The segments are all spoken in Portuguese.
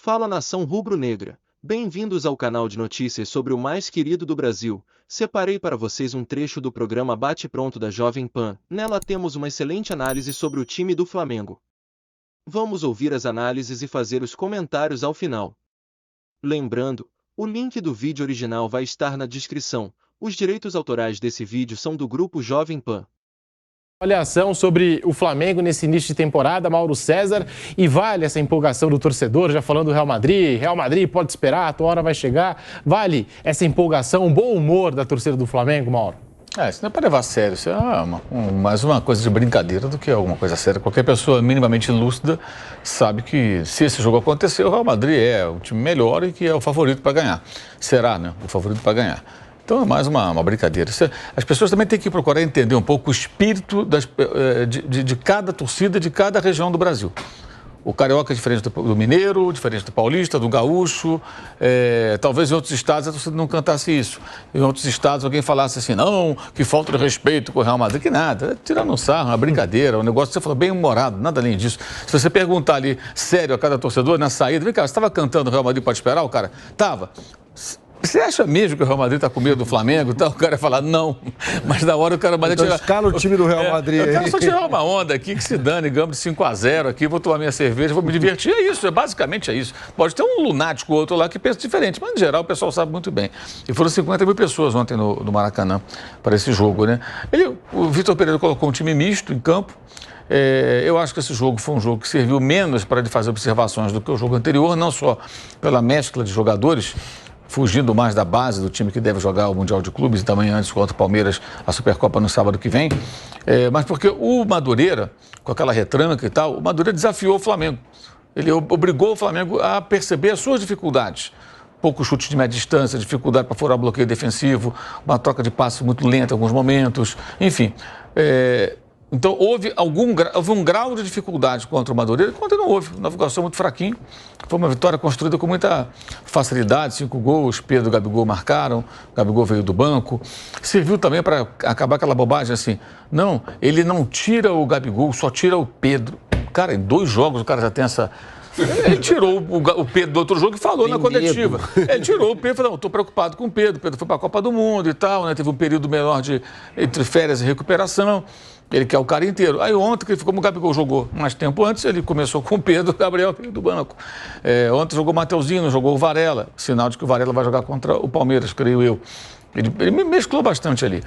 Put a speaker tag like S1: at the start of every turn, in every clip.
S1: Fala nação rubro-negra, bem-vindos ao canal de notícias sobre o mais querido do Brasil. Separei para vocês um trecho do programa Bate Pronto da Jovem Pan. Nela temos uma excelente análise sobre o time do Flamengo. Vamos ouvir as análises e fazer os comentários ao final. Lembrando, o link do vídeo original vai estar na descrição. Os direitos autorais desse vídeo são do grupo Jovem Pan.
S2: Avaliação sobre o Flamengo nesse início de temporada, Mauro César, e vale essa empolgação do torcedor, já falando do Real Madrid pode esperar, a tua hora vai chegar, vale essa empolgação, o bom humor da torcida do Flamengo, Mauro?
S3: Isso não é para levar a sério, isso é mais uma coisa de brincadeira do que alguma coisa séria. Qualquer pessoa minimamente lúcida sabe que se esse jogo acontecer, o Real Madrid é o time melhor e que é o favorito para ganhar. Será, né? O favorito para ganhar. Então é mais uma brincadeira. As pessoas também têm que procurar entender um pouco o espírito de cada torcida, de cada região do Brasil. O carioca é diferente do mineiro, diferente do paulista, do gaúcho. Talvez em outros estados a torcida não cantasse isso. Em outros estados alguém falasse assim, não, que falta de respeito com o Real Madrid, que nada. Tirando um sarro, uma brincadeira, um negócio que você falou bem humorado, nada além disso. Se você perguntar ali, sério, a cada torcedor, na saída, vem cá, você estava cantando o Real Madrid pode esperar? O cara, tava. Você acha mesmo que o Real Madrid está com medo do Flamengo? Então, o cara ia falar, não. Mas na hora o cara vai tirar...
S4: escala o time do Real Madrid aí.
S3: Eu quero só tirar uma onda aqui, que se dane, ganhamos de 5-0 aqui, vou tomar minha cerveja, vou me divertir. É isso, basicamente é isso. Pode ter um lunático ou outro lá que pensa diferente, mas, no geral, o pessoal sabe muito bem. E foram 50 mil pessoas ontem no Maracanã para esse jogo, né? O Vitor Pereira colocou um time misto em campo. Eu acho que esse jogo foi um jogo que serviu menos para ele fazer observações do que o jogo anterior, não só pela mescla de jogadores, fugindo mais da base do time que deve jogar o Mundial de Clubes e também antes contra o Palmeiras, a Supercopa no sábado que vem, mas porque o Madureira, com aquela retranca e tal, o Madureira desafiou o Flamengo. Ele obrigou o Flamengo a perceber as suas dificuldades. Pouco chute de média distância, dificuldade para furar bloqueio defensivo, uma troca de passes muito lenta em alguns momentos, enfim. Então, houve um grau de dificuldade contra o Madureira, quando não houve. Navegação muito fraquinho. Foi uma vitória construída com muita facilidade, 5 gols, Pedro e Gabigol marcaram, Gabigol veio do banco. Serviu também para acabar aquela bobagem assim, não, ele não tira o Gabigol, só tira o Pedro. Cara, em 2 jogos o cara já tem essa... Ele tirou o Pedro do outro jogo e falou na coletiva. Ele tirou o Pedro e falou, não, estou preocupado com o Pedro. O Pedro foi para a Copa do Mundo e tal, né? Teve um período menor entre férias e recuperação. Ele quer o cara inteiro. Aí ontem, como o Gabigol jogou mais tempo antes, ele começou com o Pedro, o Gabriel veio do banco. Ontem jogou o Mateuzinho, jogou o Varela. Sinal de que o Varela vai jogar contra o Palmeiras, creio eu. Ele mesclou bastante ali.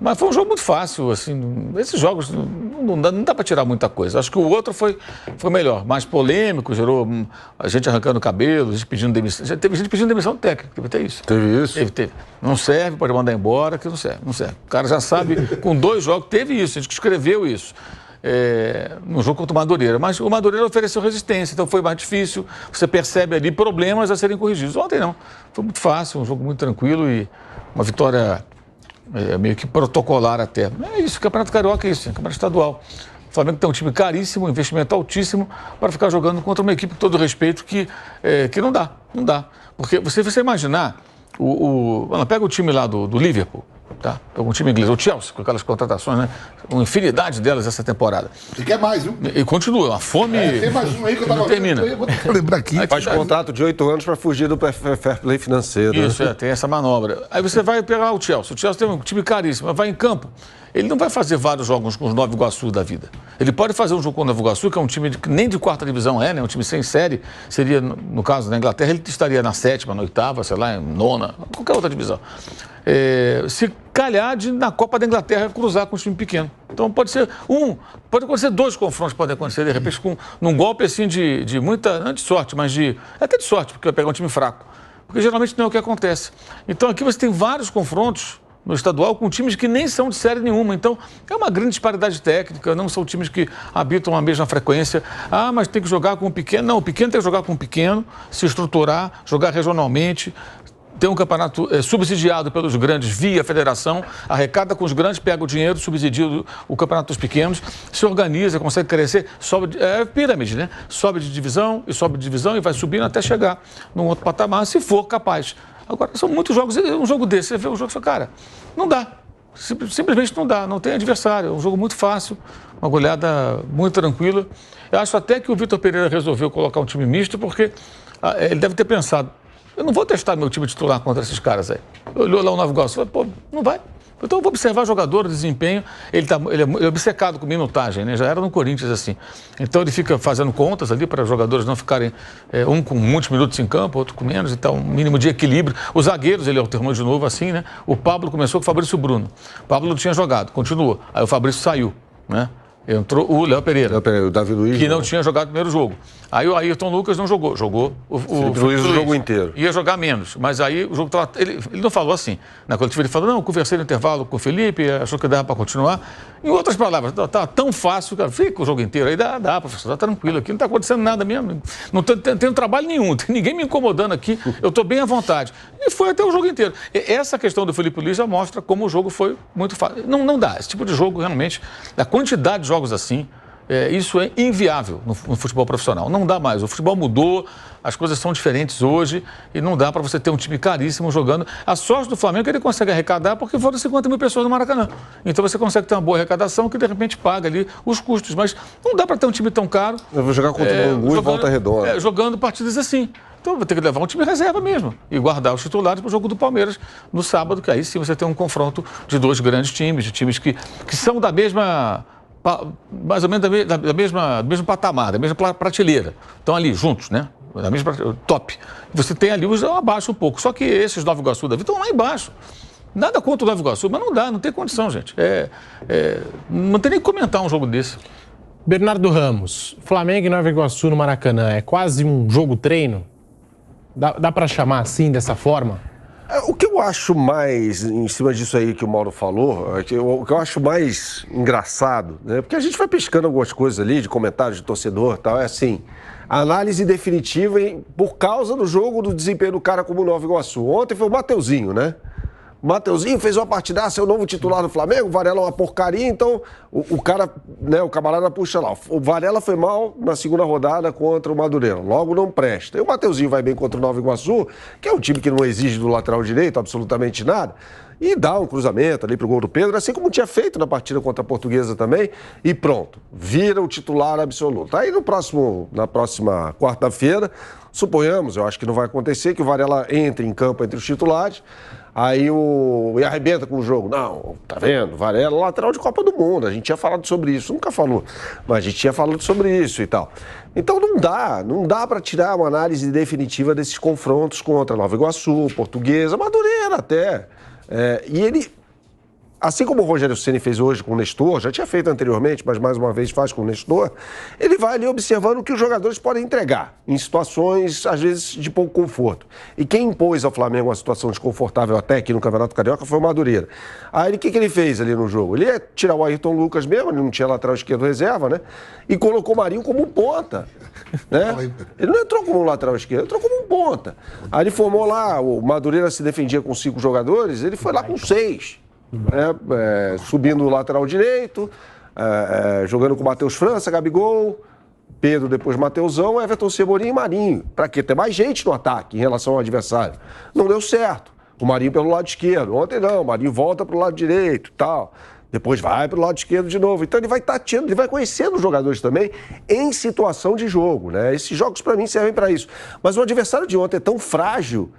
S3: Mas foi um jogo muito fácil, assim, esses jogos não dá para tirar muita coisa. Acho que o outro foi melhor, mais polêmico, gerou a gente arrancando cabelo, gente pedindo demissão. Já teve gente pedindo demissão técnica, teve até isso.
S4: Teve isso?
S3: Teve. Não serve, pode mandar embora, que não serve. O cara já sabe, com 2 jogos, teve isso, a gente escreveu isso. No jogo contra o Madureira, mas o Madureira ofereceu resistência, então foi mais difícil, você percebe ali problemas a serem corrigidos. Ontem não, foi muito fácil, um jogo muito tranquilo e uma vitória meio que protocolar até. É isso, o Campeonato Carioca é isso, é Campeonato Estadual. O Flamengo tem um time caríssimo, investimento altíssimo, para ficar jogando contra uma equipe com todo respeito que não dá. Porque você imaginar, pega o time lá do Liverpool, tá? Pega um time inglês, o Chelsea, com aquelas contratações, né? Uma infinidade delas essa temporada.
S5: E quer mais, viu?
S3: E continua, uma fome.
S5: Tem mais um aí que eu tava
S3: não termina.
S5: Vou lembrar aqui.
S4: Faz contrato de 8 anos para fugir do fair play financeiro.
S3: Isso, tem essa manobra. Aí você vai pegar o Chelsea. O Chelsea tem um time caríssimo, vai em campo. Ele não vai fazer vários jogos com os Nova Iguaçu da vida. Ele pode fazer um jogo com o Nova Iguaçu, que é um time que nem de 4ª divisão né? Um time sem série. Seria, no caso da Inglaterra, ele estaria na 7ª, na 8ª, sei lá, em 9ª, qualquer outra divisão. Se calhar na Copa da Inglaterra cruzar com um time pequeno. Então pode acontecer 2 confrontos, podem acontecer, de repente, num golpe assim de muita, não de sorte, mas até de sorte, porque vai pegar um time fraco. Porque geralmente não é o que acontece. Então aqui você tem vários confrontos no estadual com times que nem são de série nenhuma. Então, é uma grande disparidade técnica, não são times que habitam a mesma frequência. Mas tem que jogar com o pequeno. Não, o pequeno tem que jogar com o pequeno, se estruturar, jogar regionalmente, ter um campeonato subsidiado pelos grandes via federação, arrecada com os grandes, pega o dinheiro, subsidia o campeonato dos pequenos, se organiza, consegue crescer, sobe, pirâmide, né? Sobe de divisão e vai subindo até chegar num outro patamar, se for capaz. Agora, são muitos jogos, um jogo desse, você vê o jogo e fala, cara, não dá. Simplesmente não dá, não tem adversário. É um jogo muito fácil, uma goleada muito tranquila. Eu acho até que o Vitor Pereira resolveu colocar um time misto porque ele deve ter pensado, eu não vou testar meu time titular contra esses caras aí. Olhou lá o Nova Iguaçu e falou, pô, não vai. Então eu vou observar jogador, desempenho, ele é obcecado com minutagem, né? Já era no Corinthians assim. Então ele fica fazendo contas ali para os jogadores não ficarem um com muitos minutos em campo, outro com menos, então um mínimo de equilíbrio. Os zagueiros ele alternou de novo assim, né? O Pablo começou com o Fabrício Bruno. O Pablo não tinha jogado, continuou. Aí o Fabrício saiu, né? Entrou o Léo Pereira,
S4: o Davi Luiz,
S3: que não tinha jogado o primeiro jogo. Aí o Ayrton Lucas não jogou, jogou o
S4: Felipe Luiz o jogo inteiro.
S3: Ia jogar menos, mas aí o jogo estava... Ele não falou assim, na coletiva ele falou, não, conversei no intervalo com o Felipe, achou que dava para continuar. Em outras palavras, tá tão fácil, cara, fica o jogo inteiro, aí dá, professor, tá tranquilo aqui, não está acontecendo nada mesmo, não tô tendo trabalho nenhum, tem ninguém me incomodando aqui, eu estou bem à vontade. E foi até o jogo inteiro. Essa questão do Felipe Luiz já mostra como o jogo foi muito fácil. Não dá, esse tipo de jogo realmente, a quantidade de jogos assim, isso é inviável no futebol profissional. Não dá mais. O futebol mudou, as coisas são diferentes hoje e não dá para você ter um time caríssimo jogando. A sorte do Flamengo é que ele consegue arrecadar porque foram 50 mil pessoas no Maracanã. Então você consegue ter uma boa arrecadação que de repente paga ali os custos. Mas não dá para ter um time tão caro.
S4: Eu vou jogar contra o Bangu e Volta Redonda.
S3: Jogando partidas assim. Então vai ter que levar um time reserva mesmo e guardar os titulares para o jogo do Palmeiras no sábado, que aí sim você tem um confronto de dois grandes times, de times que são da mesma... mais ou menos do mesmo patamar, da mesma prateleira. Estão ali juntos, né? Da mesma top. Você tem ali os abaixo um pouco. Só que esses Nova Iguaçu da vida estão lá embaixo. Nada contra o Nova Iguaçu, mas não tem condição, gente. Não tem nem que comentar um jogo desse.
S2: Bernardo Ramos, Flamengo e Nova Iguaçu no Maracanã, é quase um jogo-treino? Dá para chamar assim, dessa forma?
S4: O que eu acho mais, em cima disso aí que o Mauro falou, o que eu acho mais engraçado, né? Porque a gente vai pescando algumas coisas ali, de comentários de torcedor e tal, é assim, a análise definitiva por causa do jogo, do desempenho do cara como o Nova Iguaçu. Ontem foi o Mateuzinho, né? O Mateuzinho fez uma partidaça, é o novo titular do Flamengo, o Varela é uma porcaria, então o cara, né, o camarada puxa lá. O Varela foi mal na segunda rodada contra o Madureira, logo não presta. E o Mateuzinho vai bem contra o Nova Iguaçu, que é um time que não exige do lateral direito absolutamente nada, e dá um cruzamento ali pro gol do Pedro, assim como tinha feito na partida contra a Portuguesa também, e pronto, vira o titular absoluto. Aí na próxima quarta-feira, suponhamos, eu acho que não vai acontecer, que o Varela entre em campo entre os titulares, aí e arrebenta com o jogo. Não, tá vendo? Varela, lateral de Copa do Mundo. A gente tinha falado sobre isso. Nunca falou, mas a gente tinha falado sobre isso e tal. Então não dá para tirar uma análise definitiva desses confrontos contra Nova Iguaçu, Portuguesa, Madureira até. E ele, assim como o Rogério Ceni fez hoje com o Nestor, já tinha feito anteriormente, mas mais uma vez faz com o Nestor, ele vai ali observando o que os jogadores podem entregar em situações, às vezes, de pouco conforto. E quem impôs ao Flamengo uma situação desconfortável até aqui no Campeonato Carioca foi o Madureira. Aí o que ele fez ali no jogo? Ele ia tirar o Ayrton Lucas mesmo, ele não tinha lateral esquerdo reserva, né? E colocou o Marinho como ponta, né? Ele não entrou como um lateral esquerdo, entrou como um ponta. Aí ele formou lá, o Madureira se defendia com 5 jogadores, ele foi lá com 6. Subindo o lateral direito, jogando com o Matheus França, Gabigol, Pedro, depois Mateusão, Everton Cebolinha e Marinho. Para quê? Ter mais gente no ataque em relação ao adversário. Não deu certo. O Marinho pelo lado esquerdo. Ontem não, o Marinho volta para o lado direito e tal. Depois vai para o lado esquerdo de novo. Então ele vai tateando, ele vai conhecendo os jogadores também em situação de jogo, né? Esses jogos para mim servem para isso. Mas o adversário de ontem é tão frágil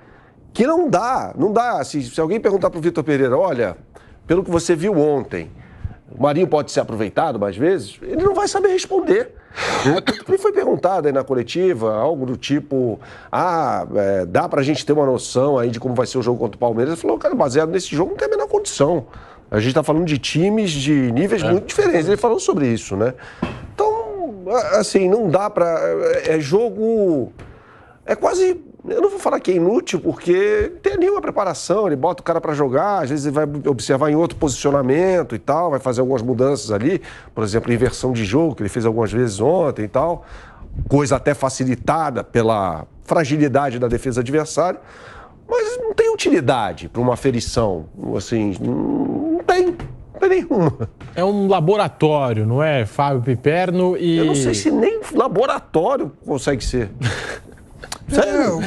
S4: que não dá. Se alguém perguntar para o Vitor Pereira, olha, pelo que você viu ontem, o Marinho pode ser aproveitado mais vezes? Ele não vai saber responder. Ele foi perguntado aí na coletiva, algo do tipo, dá pra gente ter uma noção aí de como vai ser o jogo contra o Palmeiras? Ele falou, cara, baseado nesse jogo não tem a menor condição. A gente tá falando de times de níveis muito diferentes. Ele falou sobre isso, né? Então, assim, não dá pra... É jogo... É quase... Eu não vou falar que é inútil, porque não tem nenhuma preparação. Ele bota o cara para jogar, às vezes ele vai observar em outro posicionamento e tal, vai fazer algumas mudanças ali, por exemplo, inversão de jogo, que ele fez algumas vezes ontem e tal, coisa até facilitada pela fragilidade da defesa adversária, mas não tem utilidade para uma aferição, assim, não tem nenhuma.
S2: É um laboratório, não é, Fábio Piperno?
S4: Eu não sei se nem laboratório consegue ser. Sério?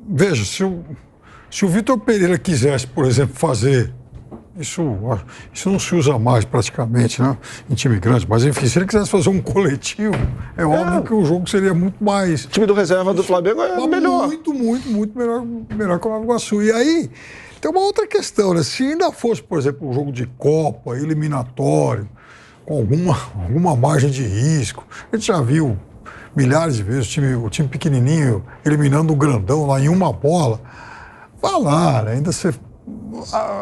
S5: Veja, se o Vitor Pereira quisesse, por exemplo, fazer Isso não se usa mais praticamente, né? Em time grande. Mas, enfim, se ele quisesse fazer um coletivo, é óbvio que o jogo seria muito mais...
S4: O time do reserva do Flamengo é melhor.
S5: Muito melhor que o Nova Iguaçu. E aí, tem uma outra questão, né? Se ainda fosse, por exemplo, um jogo de Copa, eliminatório, com alguma margem de risco, a gente já viu milhares de vezes o time pequenininho eliminando o grandão lá em uma bola. Vá lá, né? Ainda você...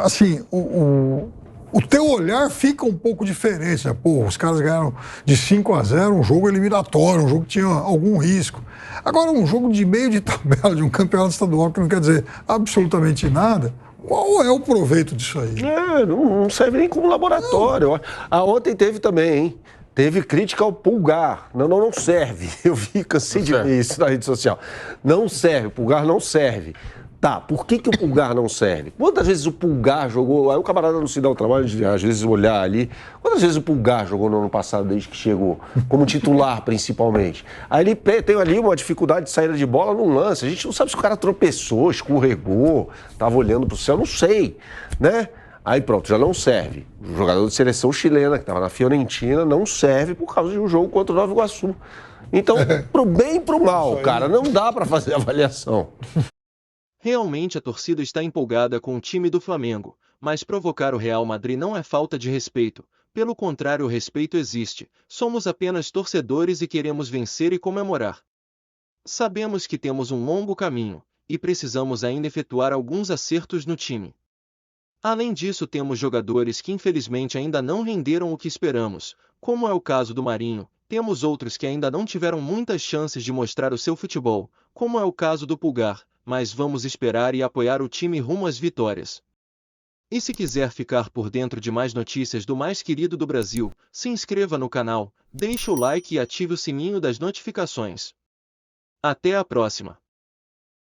S5: Assim, o teu olhar fica um pouco diferente, né? Pô, os caras ganharam de 5-0 um jogo eliminatório, um jogo que tinha algum risco. Agora, um jogo de meio de tabela, de um campeonato estadual, que não quer dizer absolutamente nada, qual é o proveito disso aí?
S4: Não serve nem como laboratório. Ontem teve também, hein? Teve crítica ao Pulgar. Não serve. Eu cansei de ver isso na rede social. Não serve, o Pulgar não serve. Tá, por que o Pulgar não serve? Quantas vezes o Pulgar jogou... Aí o camarada não se dá o trabalho de, às vezes, olhar ali. Quantas vezes o Pulgar jogou no ano passado, desde que chegou? Como titular, principalmente. Aí ele tem ali uma dificuldade de saída de bola num lance. A gente não sabe se o cara tropeçou, escorregou, estava olhando pro céu, não sei, né? Aí pronto, já não serve. O jogador de seleção chilena, que estava na Fiorentina, não serve por causa de um jogo contra o Nova Iguaçu. Então, pro bem e pro mal, cara, não dá para fazer avaliação.
S1: Realmente a torcida está empolgada com o time do Flamengo, mas provocar o Real Madrid não é falta de respeito. Pelo contrário, o respeito existe. Somos apenas torcedores e queremos vencer e comemorar. Sabemos que temos um longo caminho, e precisamos ainda efetuar alguns acertos no time. Além disso, temos jogadores que infelizmente ainda não renderam o que esperamos, como é o caso do Marinho. Temos outros que ainda não tiveram muitas chances de mostrar o seu futebol, como é o caso do Pulgar. Mas vamos esperar e apoiar o time rumo às vitórias. E se quiser ficar por dentro de mais notícias do mais querido do Brasil, se inscreva no canal, deixe o like e ative o sininho das notificações. Até a próxima!